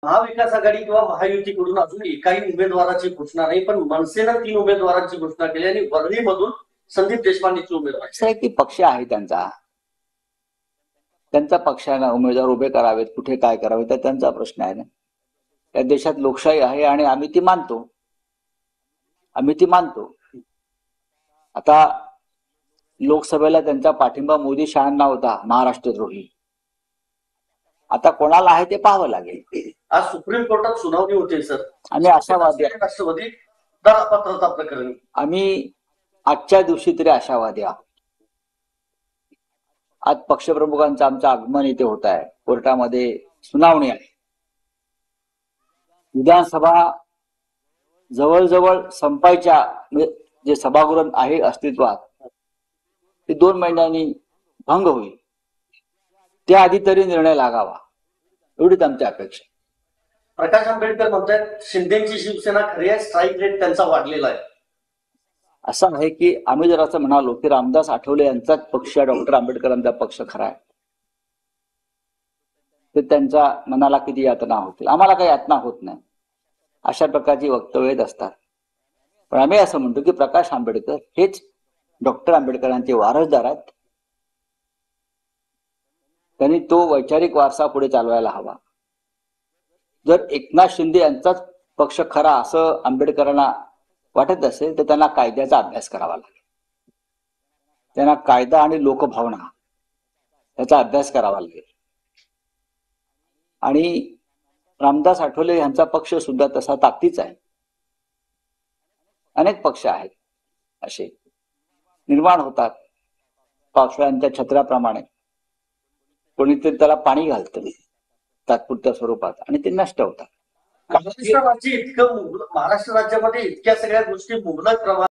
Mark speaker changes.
Speaker 1: महाविकास आघाडी किंवा महायुतीकडून अजून एकाही उमेदवाराची घोषणा नाही, पण मनसेनं 3 उमेदवारांची घोषणा केली आणि वरळीमधून संदीप देशपांडेची उमेदवार
Speaker 2: असं आहे की पक्ष आहे त्यांचा पक्षानं उमेदवार उभे करावेत, कुठे काय करावे तर त्यांचा प्रश्न आहे ना. या देशात लोकशाही आहे आणि आम्ही ती मानतो. आता लोकसभेला त्यांचा पाठिंबा मोदी शहांना होता, महाराष्ट्रद्रोही. आता कोणाला आहे ते पाहावं लागेल.
Speaker 1: आज सुप्रीम कोर्टात सुनावणी होते सर.
Speaker 2: आम्ही आशावादी
Speaker 1: राष्ट्रवादी दरपत्रता प्रकरणी
Speaker 2: आम्ही आजच्या दिवशी तरी आशावादी आहोत. आज पक्षप्रमुखांचं आमचं आगमन इथे होत आहे. कोर्टामध्ये सुनावणी आहे. विधानसभा जवळजवळ संपायच्या, जे सभागृह आहे अस्तित्वात ते 2 महिन्यांनी भंग होईल. त्याआधी तरी निर्णय लागावा एवढीच आमची अपेक्षा.
Speaker 1: प्रकाश आंबेडकर म्हणतात शिंदेची शिवसेना खरी आहे, स्ट्राईक रेट त्यांचा वाढलेला आहे.
Speaker 2: असं आहे की आम्ही जर असं म्हणालो की रामदास आठवले यांचाच पक्ष, डॉक्टर आंबेडकरांचा पक्ष खरा आहे, तर त्यांच्या मनाला किती यातना होतील. आम्हाला काही यातना होत नाही. अशा प्रकारची वक्तव्य असतात. पण आम्ही असं म्हणतो की प्रकाश आंबेडकर हेच डॉक्टर आंबेडकरांचे वारसदार आहेत. त्यांनी तो वैचारिक वारसा पुढे चालवायला हवा. जर एकनाथ शिंदे यांचाच पक्ष खरा असं आंबेडकरांना वाटत असेल तर त्यांना कायद्याचा अभ्यास करावा लागेल. त्यांना कायदा आणि लोकभावना याचा अभ्यास करावा लागेल. आणि रामदास आठवले यांचा पक्ष सुद्धा तसा ताकदीचा आहे. अनेक पक्ष आहेत असे निर्माण होतात पावसाळ्यांच्या छत्राप्रमाणे. कोणीतरी त्याला पाणी घालतं तात्पुरत्या स्वरूपात आणि ते नष्ट होतात.
Speaker 1: महाराष्ट्र राज्यामध्ये इतक्या सगळ्या गोष्टी मुबलक प्रमाणात